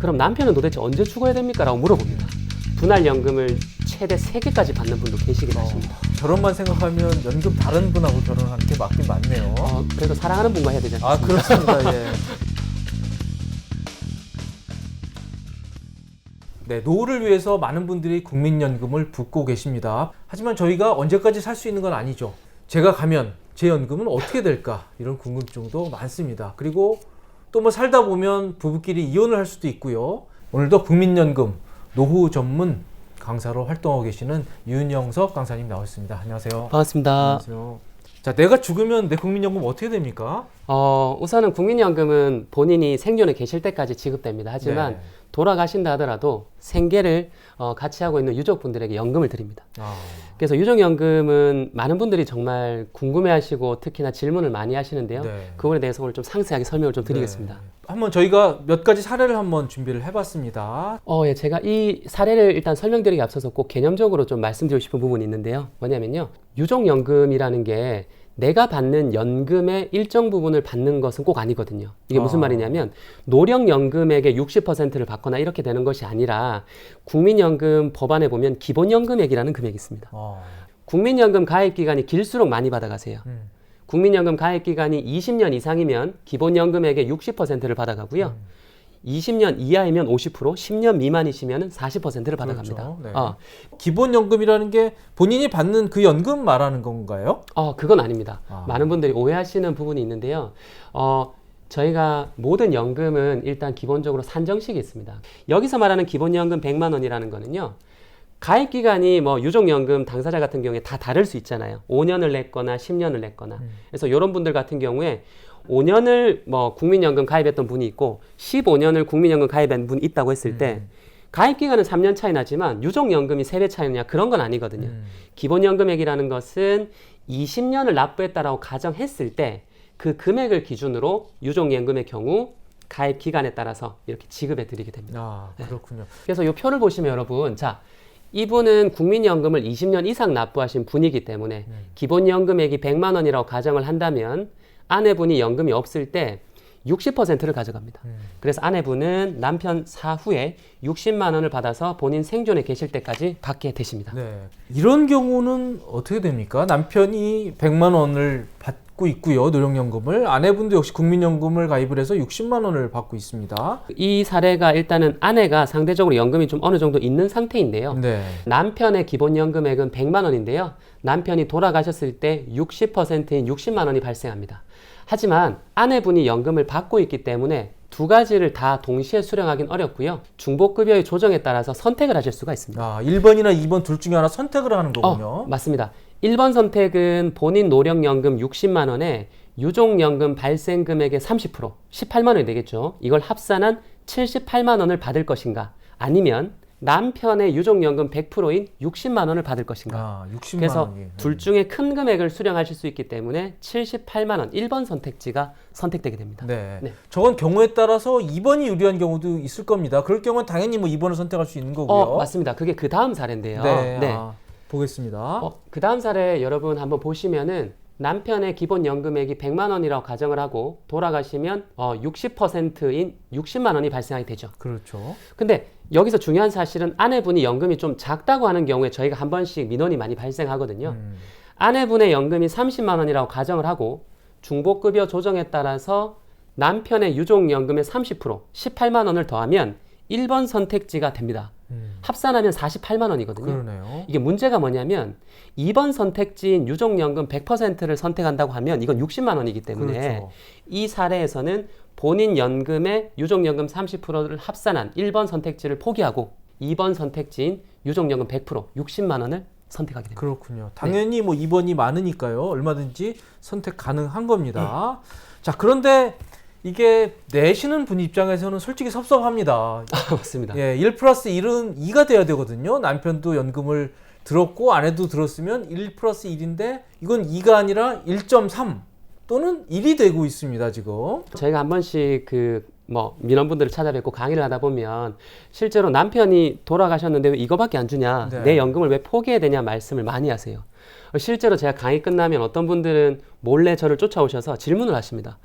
그럼 남편은 도대체 언제 죽어야 됩니까? 라고 물어봅니다. 분할연금을 최대 3개까지 받는 분도 계시긴 하십니다. 결혼만 생각하면 연금 다른 분하고 결혼하는 게 맞긴 맞네요. 그래도 사랑하는 분과 해야 되지 않습니까? 아, 그렇습니다. 예. 네, 노후를 위해서 많은 분들이 국민연금을 붓고 계십니다. 하지만 저희가 언제까지 살 수 있는 건 아니죠. 제가 가면 제 연금은 어떻게 될까? 이런 궁금증도 많습니다. 그리고 또 뭐 살다 보면 부부끼리 이혼을 할 수도 있고요. 오늘도 국민연금 노후 전문 강사로 활동하고 계시는 윤영석 강사님 나오셨습니다. 안녕하세요. 반갑습니다. 안녕하세요. 자, 내가 죽으면 내 국민연금 어떻게 됩니까? 우선은 국민연금은 본인이 생존에 계실 때까지 지급됩니다. 하지만 네. 돌아가신다 하더라도 생계를 같이 하고 있는 유족분들에게 연금을 드립니다. 아, 그래서 유족연금은 많은 분들이 정말 궁금해하시고 특히나 질문을 많이 하시는데요. 네. 그거에 대해서 오늘 좀 상세하게 설명을 좀 드리겠습니다. 네. 한번 저희가 몇 가지 사례를 한번 준비를 해봤습니다. 예, 제가 이 사례를 일단 설명드리기 앞서서 꼭 개념적으로 좀 말씀드리고 싶은 부분이 있는데요. 뭐냐면요. 유족연금이라는 게 내가 받는 연금의 일정 부분을 받는 것은 꼭 아니거든요. 이게 무슨 말이냐면 노령연금액의 60%를 받거나 이렇게 되는 것이 아니라 국민연금 법안에 보면 기본연금액이라는 금액이 있습니다. 국민연금 가입기간이 길수록 많이 받아가세요. 국민연금 가입기간이 20년 이상이면 기본연금액의 60%를 받아가고요. 20년 이하이면 50%, 10년 미만이시면 40%를 받아갑니다. 그렇죠. 네. 기본연금이라는 게 본인이 받는 그 연금 말하는 건가요? 그건 아닙니다. 많은 분들이 오해하시는 부분이 있는데요. 저희가 모든 연금은 일단 기본적으로 산정식이 있습니다. 여기서 말하는 기본연금 100만 원이라는 거는요. 가입기간이 뭐 유족연금 당사자 같은 경우에 다 다를 수 있잖아요. 5년을 냈거나 10년을 냈거나. 그래서 이런 분들 같은 경우에 5년을 뭐 국민연금 가입했던 분이 있고 15년을 국민연금 가입한 분이 있다고 했을 때 가입기간은 3년 차이 나지만 유족연금이 3배 차이냐 그런 건 아니거든요. 기본연금액이라는 것은 20년을 납부했다라고 가정했을 때 그 금액을 기준으로 유족연금의 경우 가입기간에 따라서 이렇게 지급해 드리게 됩니다. 그렇군요. 그래서 이 표를 보시면 여러분, 자, 이분은 국민연금을 20년 이상 납부하신 분이기 때문에 기본연금액이 100만 원이라고 가정을 한다면 아내분이 연금이 없을 때 60%를 가져갑니다. 그래서 아내분은 남편 사후에 60만 원을 받아서 본인 생존에 계실 때까지 받게 되십니다. 네. 이런 경우는 어떻게 됩니까? 남편이 100만 원을 받고 있고요. 노령연금을. 아내분도 역시 국민연금을 가입을 해서 60만 원을 받고 있습니다. 이 사례가 일단은 아내가 상대적으로 연금이 좀 어느 정도 있는 상태인데요. 네. 남편의 기본연금액은 100만 원인데요. 남편이 돌아가셨을 때 60%인 60만 원이 발생합니다. 하지만 아내분이 연금을 받고 있기 때문에 두 가지를 다 동시에 수령하기는 어렵고요. 중복급여의 조정에 따라서 선택을 하실 수가 있습니다. 1번이나 2번 둘 중에 하나 선택을 하는 거군요. 맞습니다. 1번 선택은 본인 노령연금 60만 원에 유족연금 발생 금액의 30%, 18만 원이 되겠죠. 이걸 합산한 78만 원을 받을 것인가? 아니면 남편의 유족연금 100%인 60만 원을 받을 것인가. 60만 그래서 원이. 둘 중에 큰 금액을 수령하실 수 있기 때문에 78만 원 1번 선택지가 선택되게 됩니다. 네. 네. 저건 경우에 따라서 2번이 유리한 경우도 있을 겁니다. 그럴 경우는 당연히 뭐 2번을 선택할 수 있는 거고요. 맞습니다. 그게 그 다음 사례인데요. 네. 보겠습니다. 그 다음 사례 여러분 한번 보시면은 남편의 기본 연금액이 100만 원이라고 가정을 하고 돌아가시면 60%인 60만 원이 발생하게 되죠. 그렇죠. 근데 여기서 중요한 사실은 아내분이 연금이 좀 작다고 하는 경우에 저희가 한 번씩 민원이 많이 발생하거든요. 아내분의 연금이 30만 원이라고 가정을 하고 중복급여 조정에 따라서 남편의 유족연금의 30%, 18만 원을 더하면 1번 선택지가 됩니다. 합산하면 48만 원이거든요. 그러네요. 이게 문제가 뭐냐면 2번 선택지인 유족연금 100%를 선택한다고 하면 이건 60만 원이기 때문에 그렇죠. 이 사례에서는 본인 연금의 유족연금 30%를 합산한 1번 선택지를 포기하고 2번 선택지인 유족연금 100% 60만 원을 선택하게 됩니다. 그렇군요. 당연히 뭐 2번이 많으니까요. 얼마든지 선택 가능한 겁니다. 자, 그런데 이게 내시는 분 입장에서는 솔직히 섭섭합니다. 맞습니다. 1 플러스 1은 2가 돼야 되거든요. 남편도 연금을 들었고 아내도 들었으면 1 플러스 1인데 이건 2가 아니라 1.3 또는 1이 되고 있습니다. 지금. 저희가 한 번씩 민원분들을 찾아뵙고 강의를 하다 보면 실제로 남편이 돌아가셨는데 왜 이거밖에 안 주냐, 네. 내 연금을 왜 포기해야 되냐 말씀을 많이 하세요. 실제로 제가 강의 끝나면 어떤 분들은 몰래 저를 쫓아오셔서 질문을 하십니다.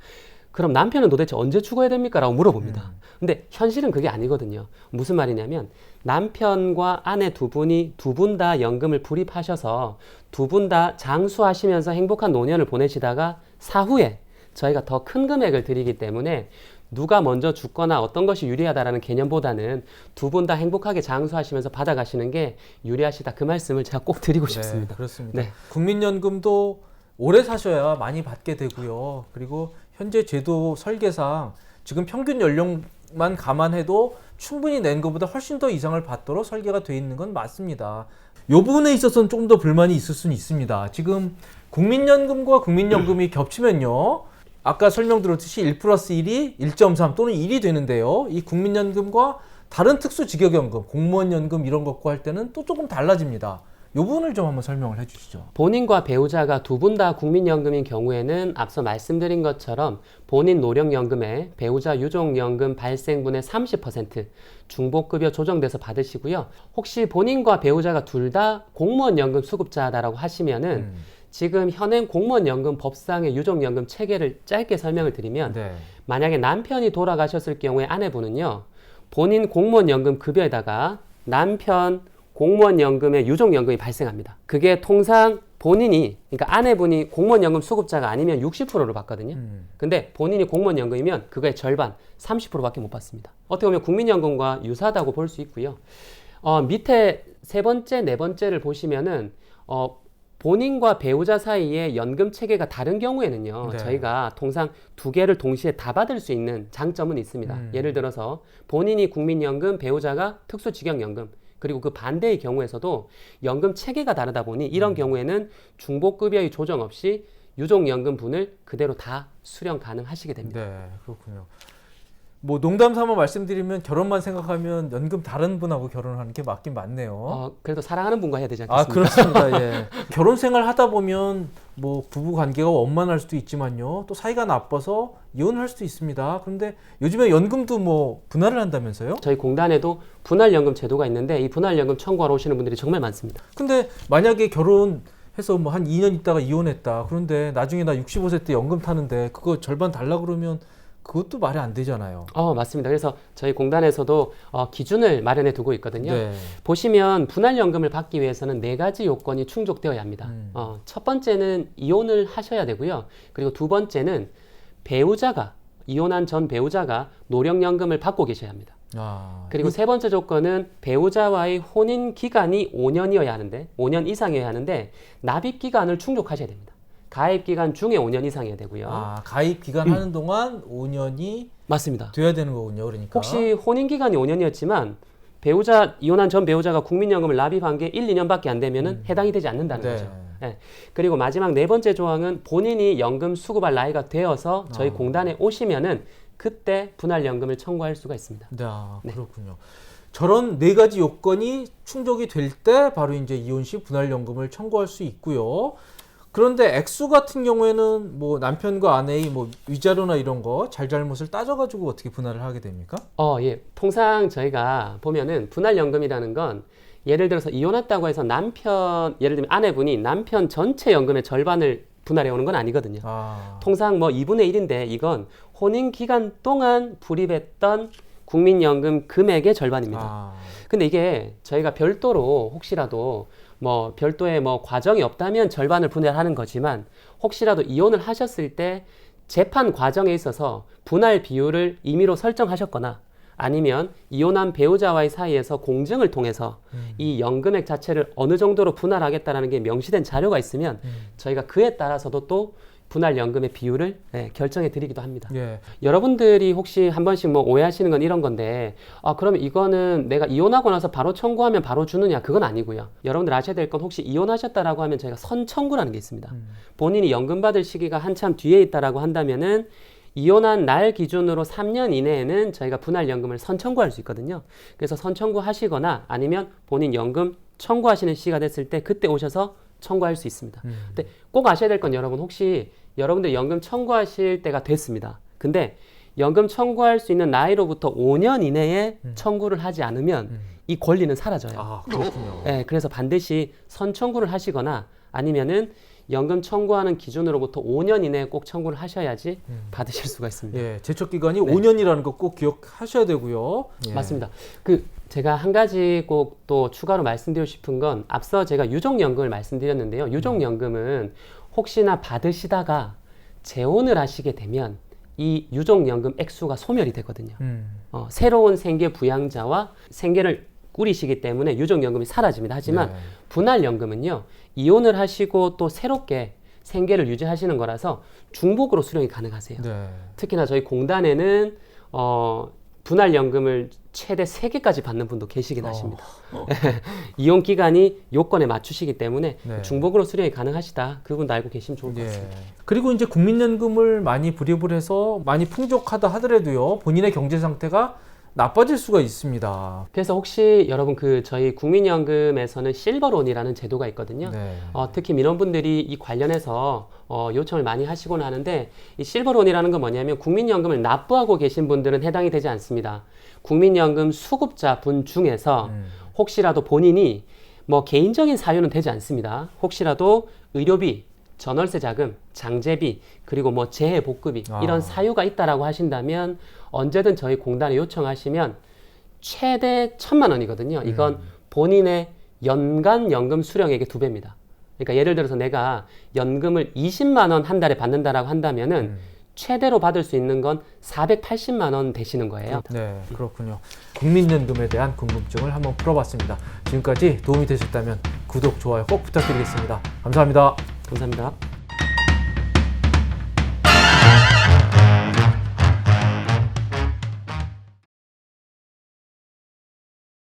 그럼 남편은 도대체 언제 죽어야 됩니까? 라고 물어봅니다. 근데 현실은 그게 아니거든요. 무슨 말이냐면 남편과 아내 두 분이 두 분 다 연금을 불입하셔서 두 분 다 장수하시면서 행복한 노년을 보내시다가 사후에 저희가 더 큰 금액을 드리기 때문에 누가 먼저 죽거나 어떤 것이 유리하다라는 개념보다는 두 분 다 행복하게 장수하시면서 받아가시는 게 유리하시다. 그 말씀을 제가 꼭 드리고 싶습니다. 그렇습니다. 네. 국민연금도 오래 사셔야 많이 받게 되고요. 그리고 현재 제도 설계상 지금 평균 연령만 감안해도 충분히 낸 것보다 훨씬 더 이상을 받도록 설계가 되어 있는 건 맞습니다. 이 부분에 있어서는 좀 더 불만이 있을 수는 있습니다. 지금 국민연금과 국민연금이 겹치면요. 아까 설명드렸듯이 1 플러스 1이 1.3 또는 1이 되는데요. 이 국민연금과 다른 특수직역연금, 공무원연금 이런 것과 할 때는 또 조금 달라집니다. 이 부분을 좀 한번 설명을 해주시죠. 본인과 배우자가 두 분 다 국민연금인 경우에는 앞서 말씀드린 것처럼 본인 노령연금에 배우자 유족연금 발생분의 30% 중복급여 조정돼서 받으시고요. 혹시 본인과 배우자가 둘 다 공무원연금 수급자다라고 하시면은 지금 현행 공무원연금 법상의 유족연금 체계를 짧게 설명을 드리면 네. 만약에 남편이 돌아가셨을 경우에 아내분은요. 본인 공무원연금 급여에다가 남편 공무원연금의 유족연금이 발생합니다. 그게 통상 본인이, 그러니까 아내분이 공무원연금 수급자가 아니면 60%를 받거든요. 근데 본인이 공무원연금이면 그거의 절반, 30%밖에 못 받습니다. 어떻게 보면 국민연금과 유사하다고 볼 수 있고요. 밑에 세 번째, 네 번째를 보시면은 본인과 배우자 사이에 연금 체계가 다른 경우에는요. 네. 저희가 통상 두 개를 동시에 다 받을 수 있는 장점은 있습니다. 예를 들어서 본인이 국민연금, 배우자가 특수직역연금, 그리고 그 반대의 경우에서도 연금 체계가 다르다 보니 이런 경우에는 중복급여의 조정 없이 유족연금분을 그대로 다 수령 가능하시게 됩니다. 네, 그렇군요. 뭐 농담 삼아 말씀드리면 결혼만 생각하면 연금 다른 분하고 결혼하는 게 맞긴 맞네요. 그래도 사랑하는 분과 해야 되지 아, 않겠습니까? 그렇습니다. 예. 결혼 생활 하다 보면 뭐 부부 관계가 원만할 수도 있지만요. 또 사이가 나빠서 이혼할 수도 있습니다. 그런데 요즘에 연금도 뭐 분할을 한다면서요? 저희 공단에도 분할연금 제도가 있는데 이 분할연금 청구하러 오시는 분들이 정말 많습니다. 근데 만약에 결혼해서 뭐 한 2년 있다가 이혼했다. 그런데 나중에 나 65세 때 연금 타는데 그거 절반 달라 그러면 그것도 말이 안 되잖아요. 맞습니다. 그래서 저희 공단에서도 기준을 마련해 두고 있거든요. 네. 보시면 분할연금을 받기 위해서는 네 가지 요건이 충족되어야 합니다. 첫 번째는 이혼을 하셔야 되고요. 그리고 두 번째는 배우자가, 이혼한 전 배우자가 노령연금을 받고 계셔야 합니다. 그리고 세 번째 조건은 배우자와의 혼인 기간이 5년이어야 하는데, 5년 이상이어야 하는데 납입 기간을 충족하셔야 됩니다. 가입 기간 중에 5년 이상이어야 되고요. 가입 기간 하는 동안 5년이 맞습니다. 돼야 되는 거군요. 그러니까. 혹시 혼인 기간이 5년이었지만 이혼한 전 배우자가 국민연금을 납입한 게 1, 2년밖에 안 되면은 해당이 되지 않는다는 네. 거죠. 네. 그리고 마지막 네 번째 조항은 본인이 연금 수급할 나이가 되어서 저희 공단에 오시면은 그때 분할연금을 청구할 수가 있습니다. 네, 그렇군요. 저런 네 가지 요건이 충족이 될 때 바로 이제 이혼 시 분할연금을 청구할 수 있고요. 그런데 액수 같은 경우에는 뭐 남편과 아내의 뭐 위자료나 이런 거 잘잘못을 따져가지고 어떻게 분할을 하게 됩니까? 예. 통상 저희가 보면은 분할연금이라는 건 예를 들어서 이혼했다고 해서 예를 들면 아내분이 남편 전체 연금의 절반을 분할해 오는 건 아니거든요. 통상 뭐 2분의 1인데 이건 혼인 기간 동안 불입했던 국민연금 금액의 절반입니다. 근데 이게 저희가 별도로 혹시라도 뭐 별도의 뭐 과정이 없다면 절반을 분할하는 거지만 혹시라도 이혼을 하셨을 때 재판 과정에 있어서 분할 비율을 임의로 설정하셨거나 아니면 이혼한 배우자와의 사이에서 공증을 통해서 이 연금액 자체를 어느 정도로 분할하겠다라는 게 명시된 자료가 있으면 저희가 그에 따라서도 또 분할연금의 비율을 결정해 드리기도 합니다. 예. 여러분들이 혹시 한 번씩 뭐 오해하시는 건 이런 건데 그러면 이거는 내가 이혼하고 나서 바로 청구하면 바로 주느냐? 그건 아니고요. 여러분들 아셔야 될 건 혹시 이혼하셨다라고 하면 저희가 선청구라는 게 있습니다. 본인이 연금 받을 시기가 한참 뒤에 있다라고 한다면은 이혼한 날 기준으로 3년 이내에는 저희가 분할연금을 선청구할 수 있거든요. 그래서 선청구 하시거나 아니면 본인 연금 청구하시는 시기가 됐을 때 그때 오셔서 청구할 수 있습니다. 근데 꼭 아셔야 될 건 여러분 혹시 여러분들 연금 청구하실 때가 됐습니다. 근데 연금 청구할 수 있는 나이로부터 5년 이내에 청구를 하지 않으면 이 권리는 사라져요. 그렇군요. 그래서 반드시 선청구를 하시거나 아니면은 연금 청구하는 기준으로부터 5년 이내에 꼭 청구를 하셔야지 받으실 수가 있습니다. 예, 제척 기간이 5년이라는 거 꼭 기억하셔야 되고요. 예. 맞습니다. 제가 한 가지 꼭 또 추가로 말씀드리고 싶은 건 앞서 제가 유족연금을 말씀드렸는데요. 유족연금은 혹시나 받으시다가 재혼을 하시게 되면 이 유족연금 액수가 소멸이 되거든요. 새로운 생계 부양자와 생계를 꾸리시기 때문에 유족연금이 사라집니다. 하지만 네. 분할연금은요, 이혼을 하시고 또 새롭게 생계를 유지하시는 거라서 중복으로 수령이 가능하세요. 네. 특히나 저희 공단에는 분할연금을 최대 3개까지 받는 분도 계시긴 하십니다. 이혼 기간이 요건에 맞추시기 때문에 네. 중복으로 수령이 가능하시다. 그분도 알고 계시면 좋을 것 같습니다. 그리고 이제 국민연금을 많이 불입을 해서 많이 풍족하다 하더라도요, 본인의 경제 상태가 나빠질 수가 있습니다. 그래서 혹시 여러분 저희 국민연금에서는 실버론이라는 제도가 있거든요. 네. 특히 민원분들이 이 관련해서 요청을 많이 하시곤 하는데, 이 실버론이라는 건 뭐냐면 국민연금을 납부하고 계신 분들은 해당이 되지 않습니다. 국민연금 수급자 분 중에서 혹시라도 본인이 뭐 개인적인 사유는 되지 않습니다. 혹시라도 의료비, 전월세 자금, 장제비, 그리고 뭐 재해 복급이 이런 사유가 있다라고 하신다면 언제든 저희 공단에 요청하시면 최대 1,000만 원이거든요. 이건 본인의 연간 연금 수령액의 2배입니다. 그러니까 예를 들어서 내가 연금을 20만 원 한 달에 받는다라고 한다면은 최대로 받을 수 있는 건 480만 원 되시는 거예요. 네, 그렇군요. 국민연금에 대한 궁금증을 한번 풀어봤습니다. 지금까지 도움이 되셨다면 구독, 좋아요 꼭 부탁드리겠습니다. 감사합니다. 감사합니다.